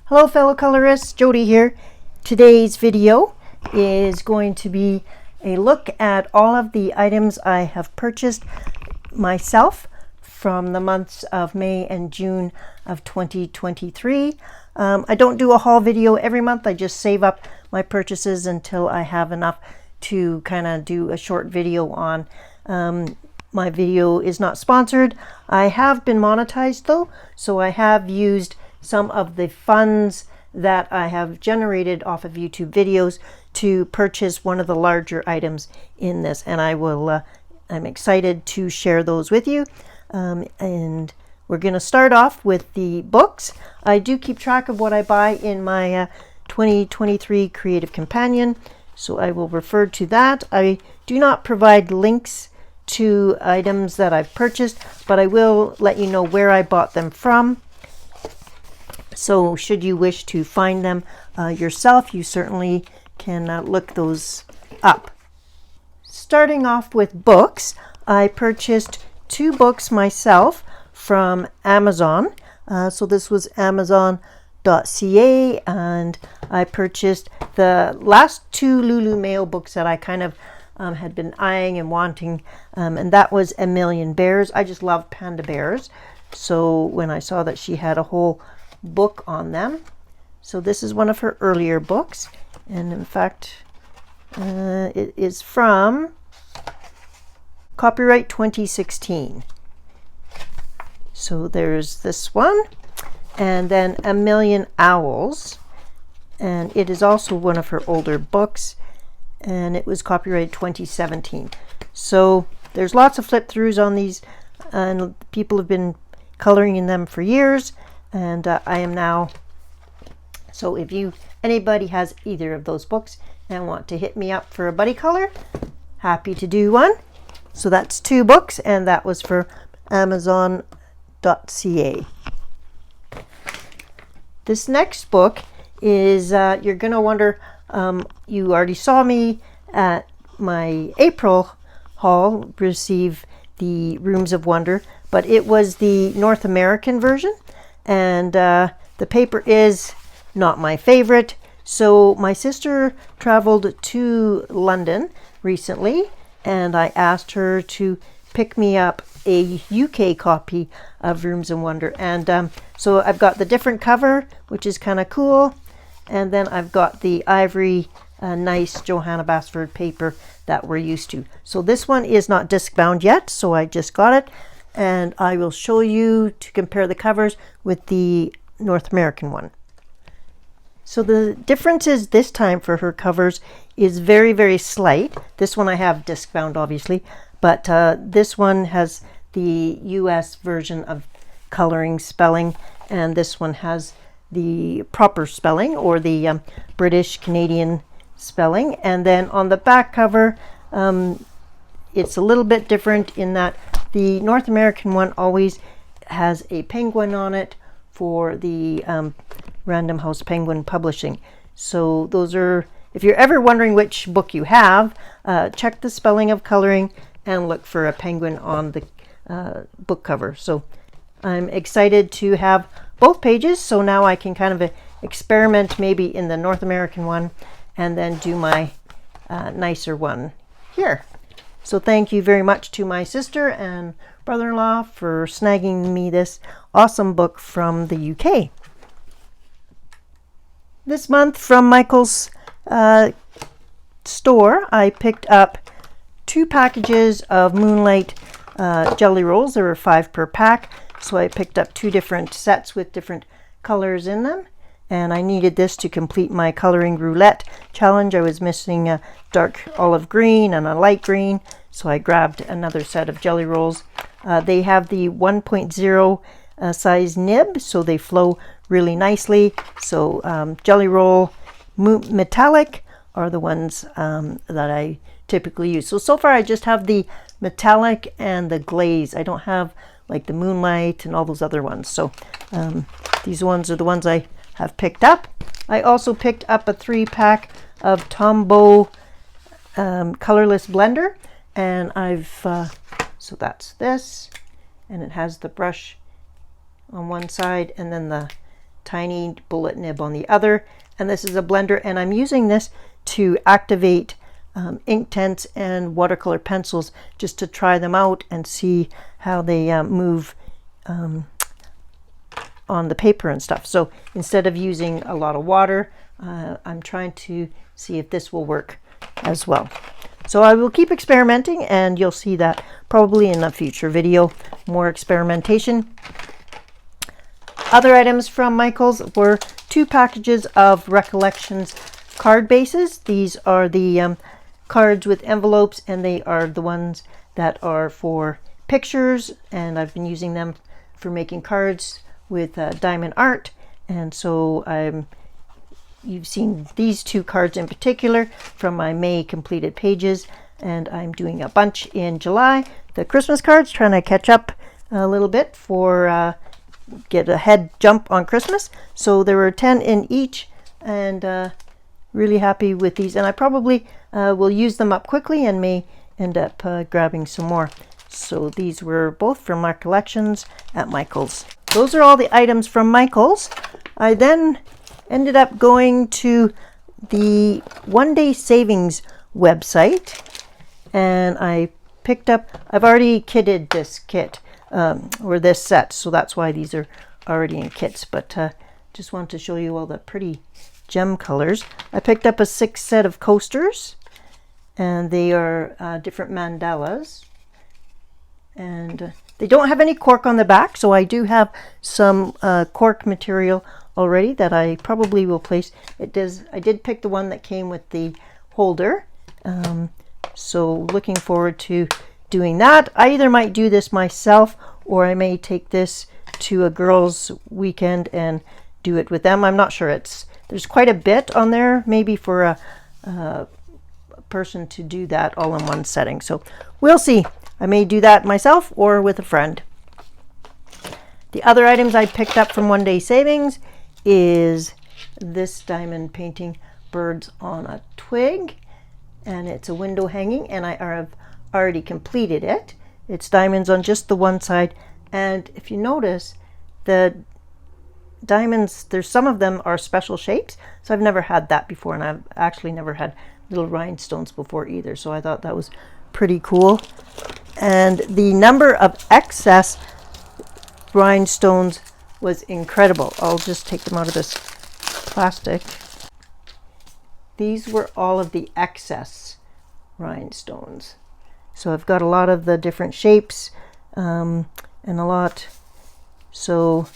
Hello fellow colorists, Jody here. Today's video is going to be a look at all of the items I have purchased myself from the months of May and June of 2023. I don't do a haul video every month. I just save up my purchases until I have enough to kind of do a short video on. My video is not sponsored. I have been monetized though, so I have used some of the funds that I have generated off of YouTube videos to purchase one of the larger items in this, and I'm excited to share those with you. And we're going to start off with the books. I do keep track of what I buy in my 2023 Creative Companion, so I will refer to that. I do not provide links to items that I've purchased, but I will let you know where I bought them from. So should you wish to find them yourself, you certainly can look those up. Starting off with books, I purchased 2 books myself from Amazon. So this was Amazon.ca, and I purchased the last 2 Lulu Mail books that I kind of had been eyeing and wanting, and that was A Million Bears. I just love panda bears, so when I saw that she had a whole book on them. So this is one of her earlier books, and in fact it is from copyright 2016. So there's this one, and then A Million Owls, and it is also one of her older books, and it was copyright 2017. So there's lots of flip throughs on these, and people have been coloring in them for years. And I am now, so if anybody has either of those books and want to hit me up for a buddy color, happy to do one. So that's 2 books, and that was for Amazon.ca. This next book is, you're going to wonder, you already saw me at my April haul receive the Rooms of Wonder, but it was the North American version. And the paper is not my favorite. So my sister traveled to London recently, and I asked her to pick me up a UK copy of Rooms of Wonder. And so I've got the different cover, which is kind of cool. And then I've got the ivory, nice Johanna Basford paper that we're used to. So this one is not disc bound yet, so I just got it. And I will show you to compare the covers with the North American one. So the differences this time for her covers is very, very slight. This one I have disc bound, obviously, but this one has the US version of coloring spelling, and this one has the proper spelling, or the British Canadian spelling. And then on the back cover, it's a little bit different in that the North American one always has a penguin on it for the Random House Penguin Publishing. So those are, if you're ever wondering which book you have, check the spelling of coloring and look for a penguin on the book cover. So I'm excited to have both pages, so now I can kind of experiment maybe in the North American one and then do my nicer one here. So thank you very much to my sister and brother-in-law for snagging me this awesome book from the UK. This month from Michael's store, I picked up 2 packages of Moonlight jelly rolls. There were 5 per pack, so I picked up 2 different sets with different colors in them. And I needed this to complete my coloring roulette challenge. I was missing a dark olive green and a light green, so I grabbed another set of jelly rolls. They have the 1.0 size nib, so they flow really nicely. So jelly roll metallic are the ones that I typically use. So far I just have the metallic and the glaze. I don't have like the Moonlight and all those other ones. So these ones are the ones I have picked up. I also picked up a 3-pack of Tombow colorless blender, and so that's this, and it has the brush on one side and then the tiny bullet nib on the other. And this is a blender, and I'm using this to activate ink tents and watercolor pencils, just to try them out and see how they move on the paper and stuff. So instead of using a lot of water, I'm trying to see if this will work as well. So I will keep experimenting, and you'll see that probably in a future video, more experimentation. Other items from Michaels were 2 packages of Recollections card bases. These are the cards with envelopes, and they are the ones that are for pictures, and I've been using them for making cards with diamond art. And so you've seen these 2 cards in particular from my May completed pages, and I'm doing a bunch in July. The Christmas cards, trying to catch up a little bit for get a head jump on Christmas. So there were 10 in each, and really happy with these, and I probably will use them up quickly and may end up grabbing some more. So these were both from our collections at Michaels. Those are all the items from Michaels. I then ended up going to the One Day Savings website, and I picked up, I've already kitted this kit, or this set, so that's why these are already in kits, but just wanted to show you all the pretty gem colors. I picked up a 6 set of coasters, and they are different mandalas, and they don't have any cork on the back, so I do have some cork material already that I probably will place. I did pick the one that came with the holder, so looking forward to doing that. I either might do this myself, or I may take this to a girls' weekend and do it with them. I'm not sure. There's quite a bit on there, maybe for a person to do that all in one setting. So we'll see. I may do that myself or with a friend. The other items I picked up from One Day Savings is this diamond painting, Birds on a Twig, and it's a window hanging, and I have already completed it. It's diamonds on just the one side, and if you notice, the diamonds, there's some of them are special shapes, so I've never had that before, and I've actually never had little rhinestones before either, so I thought that was pretty cool. And the number of excess rhinestones was incredible. I'll just take them out of this plastic. These were all of the excess rhinestones. So I've got a lot of the different shapes, and a lot. So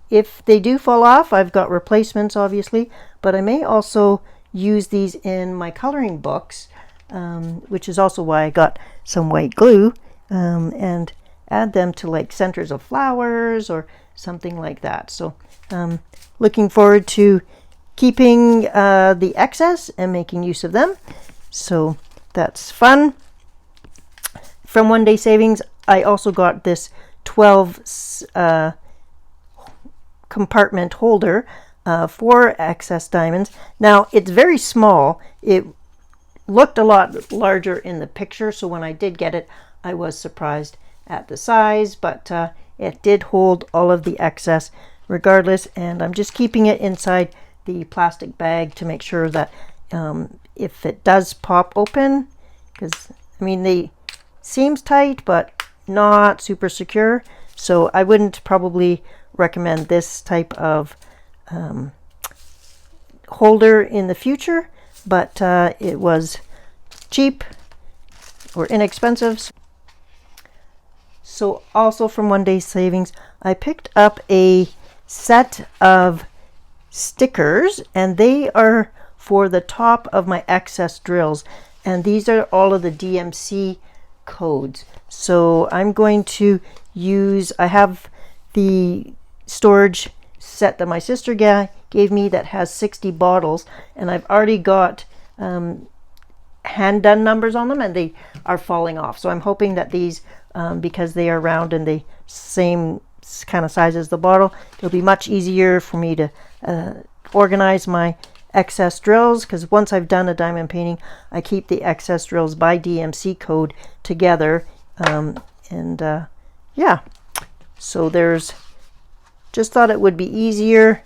if they do fall off, I've got replacements obviously, but I may also use these in my coloring books, which is also why I got some white glue, and add them to like centers of flowers or something like that. So looking forward to keeping the excess and making use of them. So that's fun. From One Day Savings, I also got this 12 compartment holder for excess diamonds. Now it's very small. It looked a lot larger in the picture, so when I did get it, I was surprised at the size, but it did hold all of the excess regardless, and I'm just keeping it inside the plastic bag to make sure that if it does pop open, because I mean they seems tight but not super secure, so I wouldn't probably recommend this type of holder in the future, but it was cheap or inexpensive. So also from One Day Savings, I picked up a set of stickers, and they are for the top of my excess drills, and these are all of the DMC codes. So I'm going to use, I have the storage set that my sister gave me that has 60 bottles, and I've already got hand done numbers on them, and they are falling off. So I'm hoping that these, because they are round and the same kind of size as the bottle, it'll be much easier for me to organize my excess drills, because once I've done a diamond painting, I keep the excess drills by DMC code together. Yeah, so there's just thought it would be easier.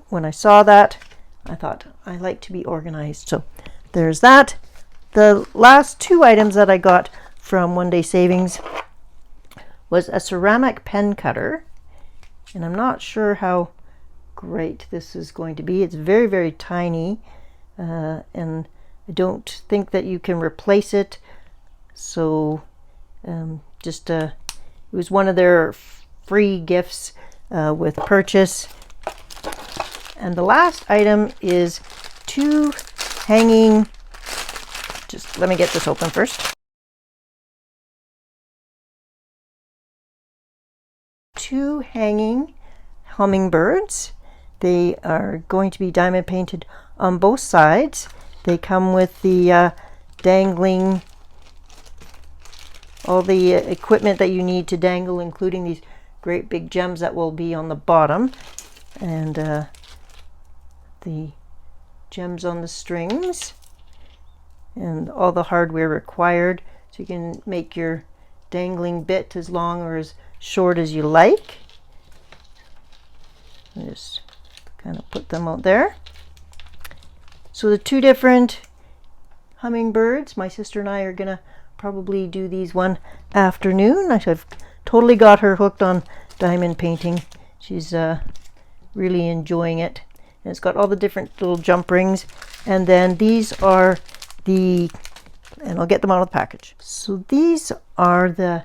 When I saw that, I thought I like to be organized. So there's that. The last two items that I got from One Day Savings was a ceramic pen cutter, and I'm not sure how great this is going to be. It's very, very tiny, and I don't think that you can replace it. So it was one of their free gifts with purchase. And the last item is two hanging, just let me get this open first. Two hanging hummingbirds. They are going to be diamond painted on both sides. They come with the dangling, all the equipment that you need to dangle, including these great big gems that will be on the bottom, and the gems on the strings, and all the hardware required, so you can make your dangling bit as long or as short as you like. Just kind of put them out there. So the two different hummingbirds, my sister and I are gonna probably do these one afternoon. I've totally got her hooked on diamond painting. She's really enjoying it. And it's got all the different little jump rings, and then these are the, and I'll get them out of the package. So these are the,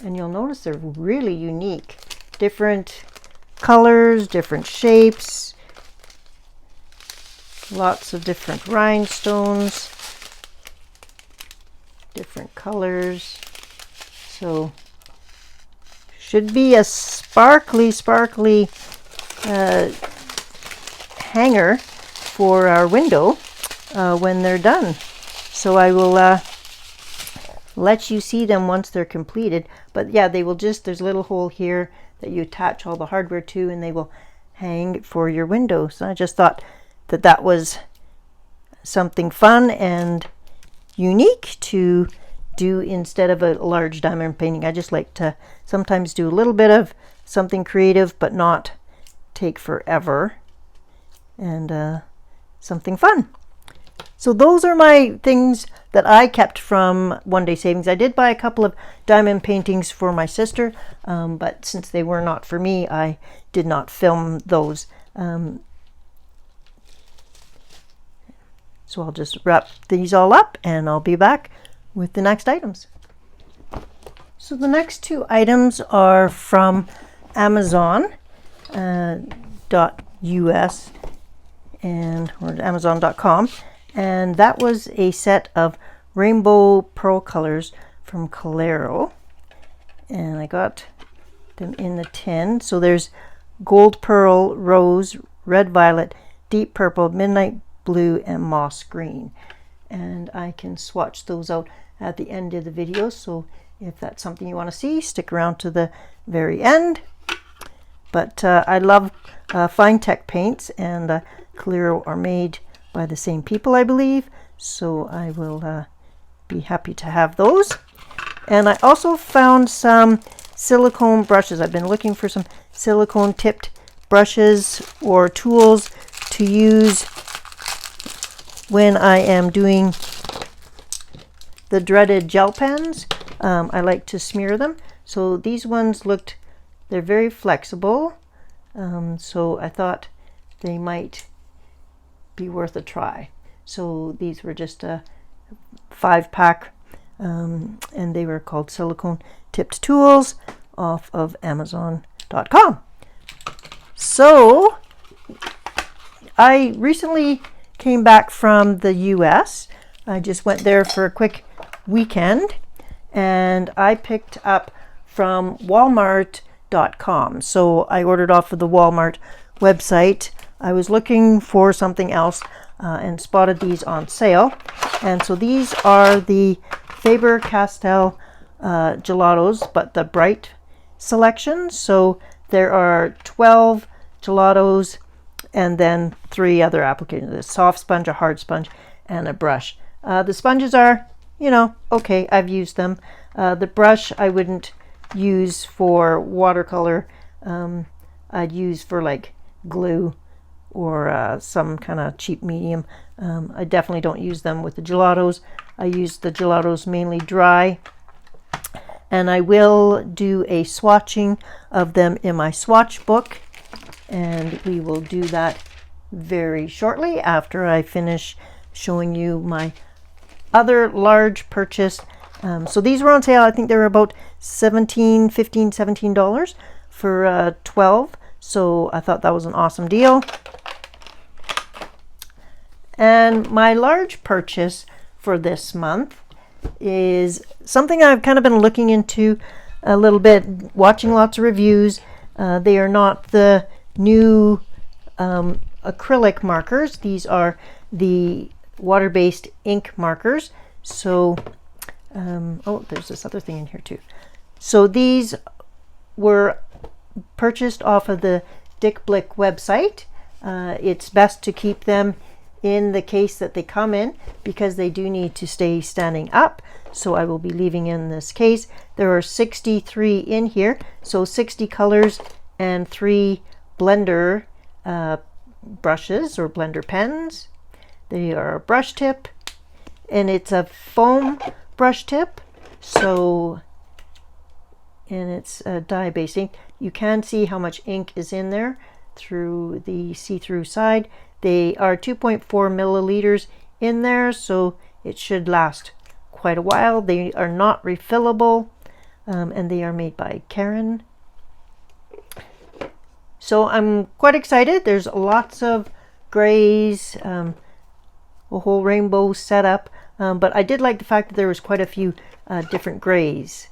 and you'll notice they're really unique. Different colors, different shapes, lots of different rhinestones, different colors. So should be a sparkly hanger for our window when they're done. So I will let you see them once they're completed. But yeah, they will just, there's a little hole here that you attach all the hardware to, and they will hang for your window. So I just thought that that was something fun and unique to do instead of a large diamond painting. I just like to sometimes do a little bit of something creative but not take forever, and something fun. So those are my things that I kept from One Day Savings. I did buy a couple of diamond paintings for my sister, but since they were not for me, I did not film those. So I'll just wrap these all up and I'll be back with the next items. So the next two items are from Amazon .us and or Amazon.com, and that was a set of rainbow pearl colors from Colourist, and I got them in the tin. So there's gold pearl, rose, red violet, deep purple, midnight blue, and moss green, and I can swatch those out at the end of the video. So if that's something you want to see, stick around to the very end. But I love fine tech paints, and Colourist are made by the same people, I believe, so I will be happy to have those. And I also found some silicone brushes. I've been looking for some silicone tipped brushes or tools to use when I am doing the dreaded gel pens. I like to smear them. So these ones looked, they're very flexible, so I thought they might be worth a try. So these were just a 5-pack, and they were called silicone tipped tools off of Amazon.com. So I recently came back from the US. I just went there for a quick weekend, and I picked up from Walmart.com. So I ordered off of the Walmart website. I was looking for something else and spotted these on sale. And so these are the Faber-Castell gelatos, but the bright selection. So there are 12 gelatos and then 3 other applications: a soft sponge, a hard sponge, and a brush. The sponges are, you know, okay, I've used them. The brush I wouldn't use for watercolor, I'd use for like glue or some kind of cheap medium. I definitely don't use them with the gelatos. I use the gelatos mainly dry, and I will do a swatching of them in my swatch book, and we will do that very shortly after I finish showing you my other large purchase. So these were on sale. I think they were about $17 for 12. So I thought that was an awesome deal. And my large purchase for this month is something I've kind of been looking into a little bit, watching lots of reviews. They are not the new acrylic markers. These are the water-based ink markers. So, oh, there's this other thing in here too. So these were purchased off of the Blick website. It's best to keep them in the case that they come in because they do need to stay standing up. So I will be leaving in this case. There are 63 in here, so 60 colors and 3 blender brushes or blender pens. They are a brush tip, and it's a foam brush tip. So, and it's dye-based ink. You can see how much ink is in there through the see-through side. They are 2.4 milliliters in there, so it should last quite a while. They are not refillable, and they are made by Karen. So I'm quite excited. There's lots of grays, a whole rainbow setup, but I did like the fact that there was quite a few different grays.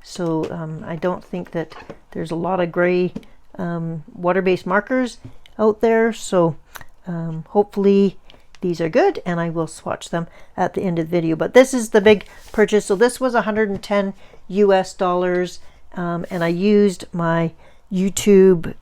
So I don't think that there's a lot of gray water-based markers out there. So hopefully these are good, and I will swatch them at the end of the video. But this is the big purchase. So this was $110 US, and I used my YouTube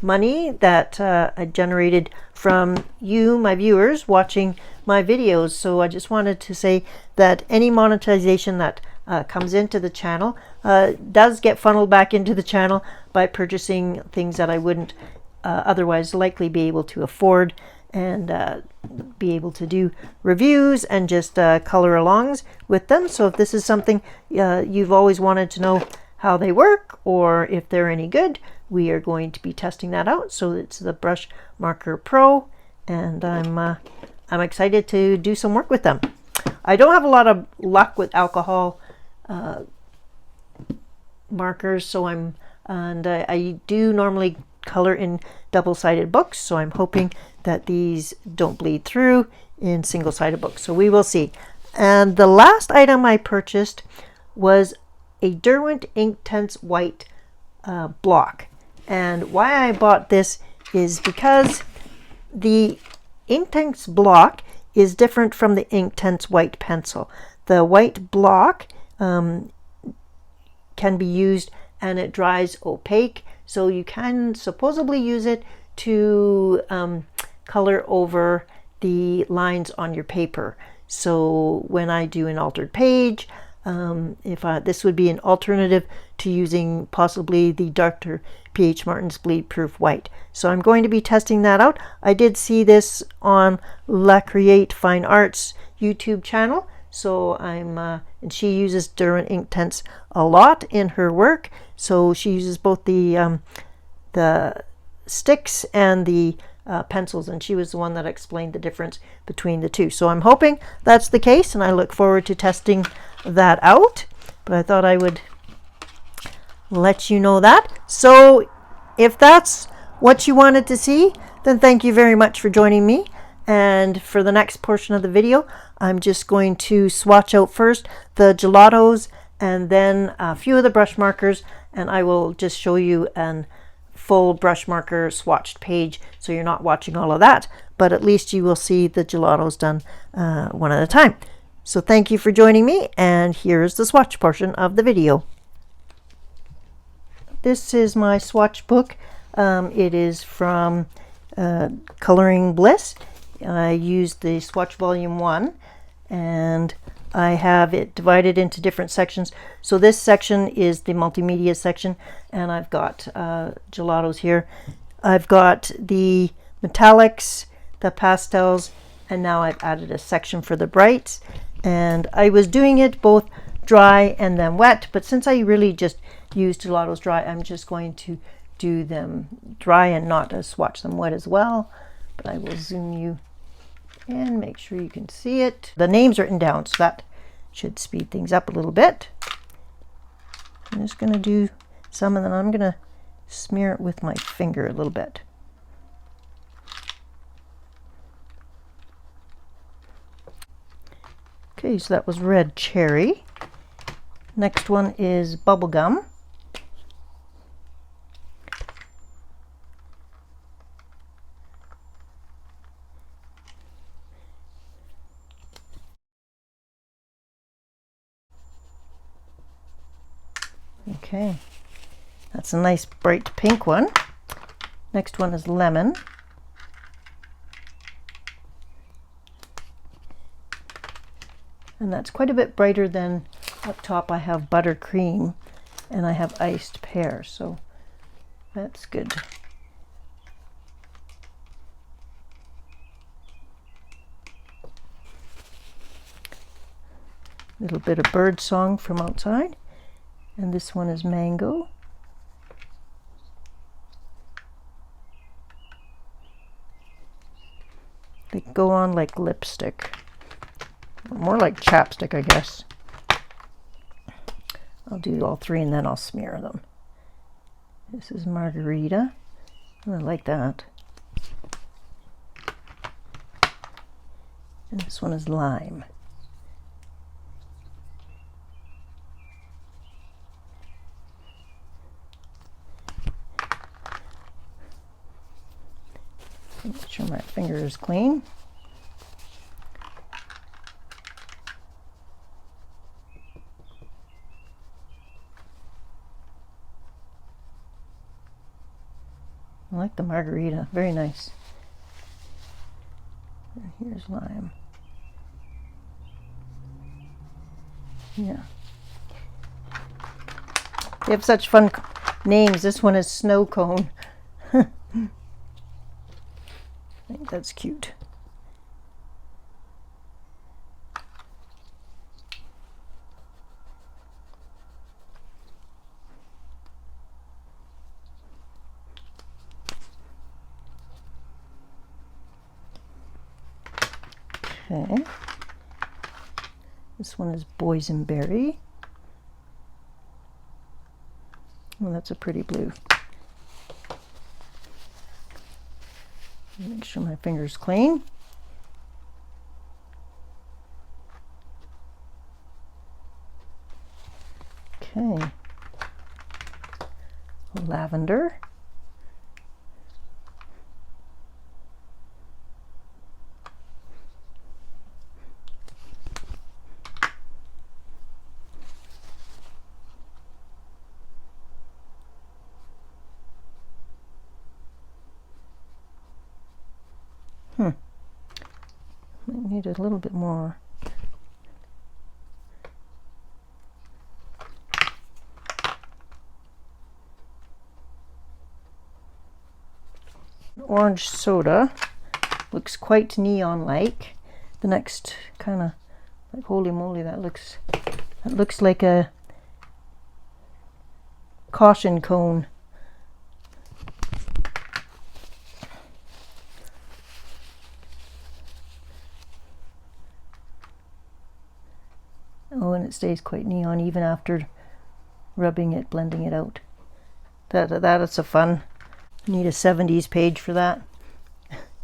money that I generated from you, my viewers, watching my videos. So I just wanted to say that any monetization that comes into the channel does get funneled back into the channel by purchasing things that I wouldn't otherwise likely be able to afford, and be able to do reviews and just color alongs with them. So if this is something you've always wanted to know how they work or if they're any good, we are going to be testing that out. So it's the Brush Marker Pro, and I'm excited to do some work with them. I don't have a lot of luck with alcohol markers, so I do normally color in double-sided books, so I'm hoping that these don't bleed through in single-sided books. So we will see. And the last item I purchased was a Derwent Inktense White block. And why I bought this is because the Inktense block is different from the Inktense White pencil. The white block can be used and it dries opaque, so you can supposedly use it to color over the lines on your paper. So when I do an altered page, this would be an alternative to using possibly the Dr. P.H. Martin's Bleed Proof White. So I'm going to be testing that out. I did see this on La Create Fine Arts YouTube channel. So and she uses Derwent Inktense a lot in her work. So she uses both the sticks and the pencils, and she was the one that explained the difference between the two. So I'm hoping that's the case, and I look forward to testing that out. But I thought I would let you know that. So if that's what you wanted to see, then thank you very much for joining me. And for the next portion of the video, I'm just going to swatch out first the gelatos and then a few of the brush markers, and I will just show you an full brush marker swatched page, so you're not watching all of that, but at least you will see the gelatos done one at a time. So thank you for joining me, and here's the swatch portion of the video. This is my swatch book. It is from Coloring Bliss. I used the Swatch Volume 1, and I have it divided into different sections. So this section is the multimedia section, and I've got gelatos here. I've got the metallics, the pastels, and now I've added a section for the brights. And I was doing it both dry and then wet, but since I really just used gelatos dry, I'm just going to do them dry and not swatch them wet as well. But I will zoom you and make sure you can see it. The name's written down, so that should speed things up a little bit. I'm just going to do some, and then I'm going to smear it with my finger a little bit. Okay, so that was red cherry. Next one is bubblegum. Okay, that's a nice bright pink one. Next one is lemon. And that's quite a bit brighter than up top. I have buttercream and I have iced pear, so that's good. Little bit of bird song from outside. And this one is mango. They go on like lipstick. More like chapstick, I guess. I'll do all three and then I'll smear them. This is margarita. I like that. And this one is lime. Make sure my finger is clean. I like the margarita, very nice. And here's lime. Yeah. They have such fun names. This one is snow cone. I think that's cute. Okay. This one is boysenberry. Oh, that's a pretty blue. Make sure my finger's clean. Okay. Lavender. Might need a little bit more. Orange soda looks quite neon-like. The next kind of, like, holy moly, that looks like a caution cone. Oh, and it stays quite neon even after rubbing it, blending it out. That is a fun. Need a 70s page for that.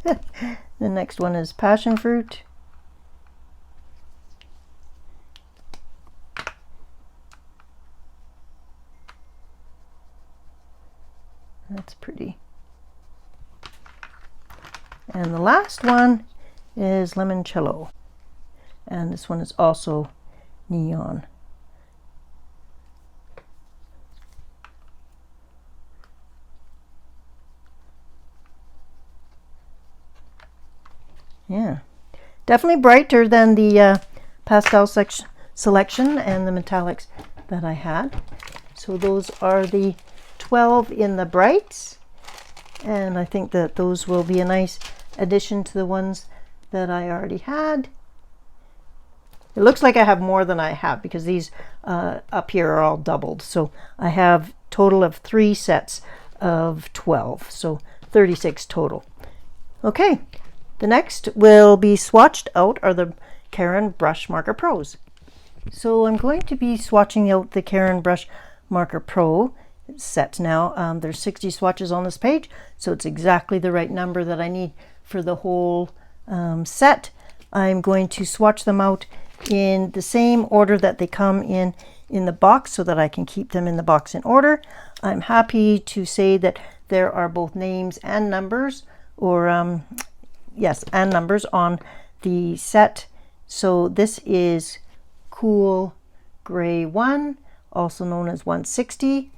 The next one is passion fruit. That's pretty. And the last one is limoncello. And this one is also neon. Yeah, definitely brighter than the pastel selection and the metallics that I had. So those are the 12 in the brights, and I think that those will be a nice addition to the ones that I already had. It looks like I have more than I have because these up here are all doubled. So I have total of 3 sets of 12, so 36 total. Okay, the next will be swatched out are the Caran Brush Marker Pros. So I'm going to be swatching out the Caran Brush Marker Pro set now. There's 60 swatches on this page, so it's exactly the right number that I need for the whole set. I'm going to swatch them out in the same order that they come in the box so that I can keep them in the box in order. I'm happy to say that there are both names and numbers, or yes, and numbers on the set. So this is Cool Gray 1, also known as 160.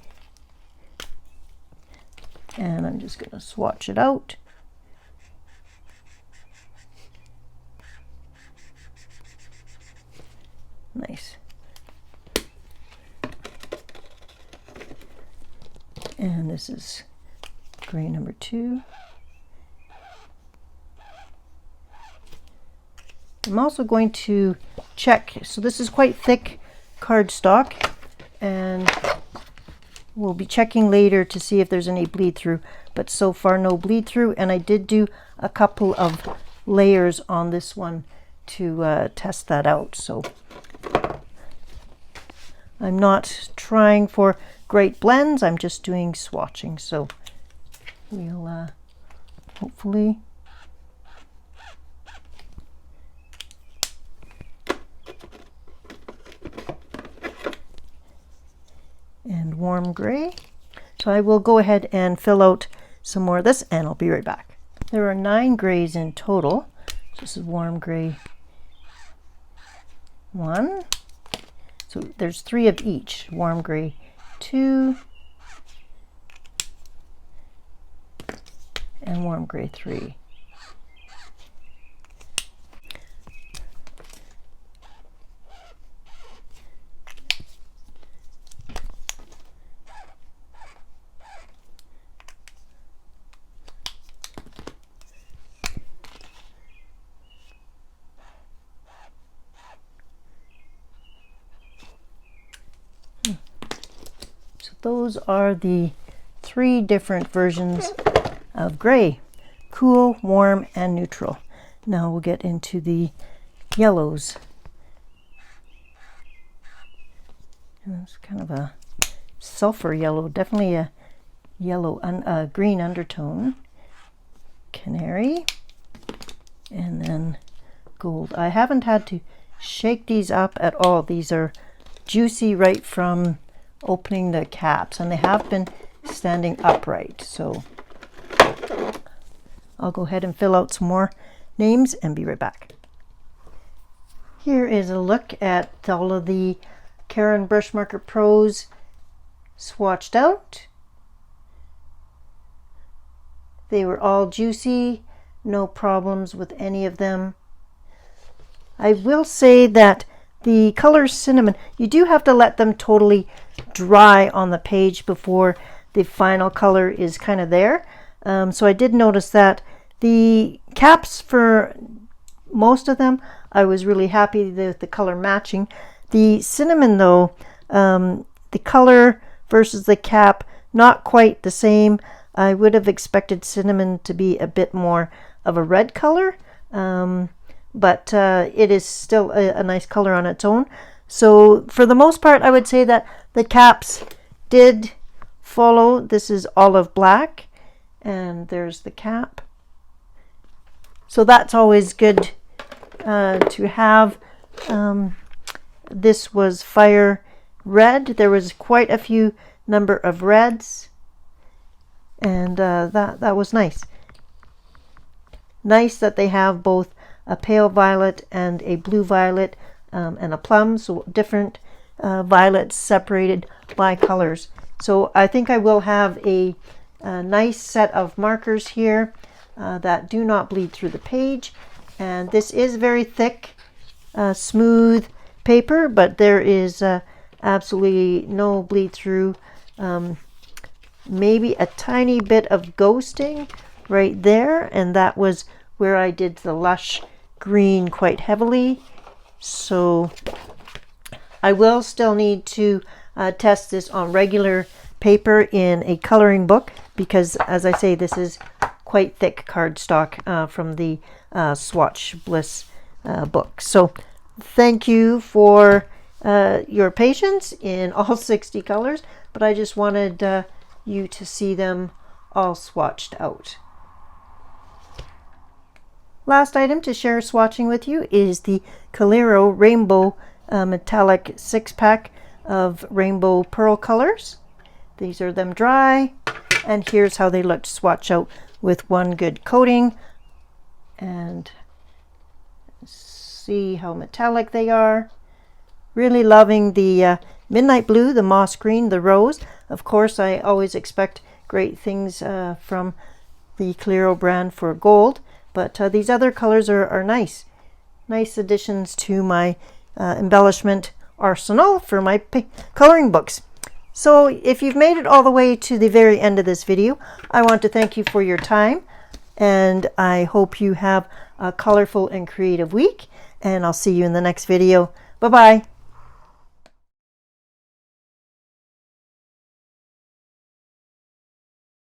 And I'm just going to swatch it out. Nice. And this is gray number 2. I'm also going to check, so this is quite thick cardstock, and we'll be checking later to see if there's any bleed through, but so far no bleed through. And I did do a couple of layers on this one to test that out. So I'm not trying for great blends, I'm just doing swatching. So we'll hopefully and warm gray. So I will go ahead and fill out some more of this and I'll be right back. There are 9 grays in total. So this is warm gray 1. So there's 3 of each. Warm gray 2 and warm gray 3. Those are the 3 different versions of gray: cool, warm, and neutral. Now we'll get into the yellows. And it's kind of a sulfur yellow, definitely a yellow, green undertone. Canary, and then gold. I haven't had to shake these up at all. These are juicy right from opening the caps, and they have been standing upright. So I'll go ahead and fill out some more names and be right back. Here is a look at all of the Caran Brush Marker Pros swatched out. They were all juicy, no problems with any of them. I will say that the color cinnamon, you do have to let them totally dry on the page before the final color is kind of there. So I did notice that the caps for most of them, I was really happy with the color matching. The cinnamon though, the color versus the cap, not quite the same. I would have expected cinnamon to be a bit more of a red color. But it is still a nice color on its own. So for the most part, I would say that the caps did follow. This is olive black, and there's the cap. So that's always good to have. This was fire red. There was quite a few number of reds, and that was nice. Nice that they have both a pale violet and a blue violet and a plum, so different violets separated by colors. So I think I will have a nice set of markers here that do not bleed through the page. And this is very thick smooth paper, but there is absolutely no bleed through. Maybe a tiny bit of ghosting right there, and that was where I did the lush green quite heavily. So I will still need to test this on regular paper in a coloring book, because as I say, this is quite thick cardstock from the Swatch Bliss book. So thank you for your patience in all 60 colors, but I just wanted you to see them all swatched out. Last item to share swatching with you is the Colourist Rainbow Metallic 6-pack of rainbow pearl colors. These are them dry, and here's how they look to swatch out with one good coating. And see how metallic they are. Really loving the midnight blue, the moss green, the rose. Of course, I always expect great things from the Colourist brand for gold, but these other colors are nice. Nice additions to my embellishment arsenal for my coloring books. So if you've made it all the way to the very end of this video, I want to thank you for your time, and I hope you have a colorful and creative week, and I'll see you in the next video. Bye-bye.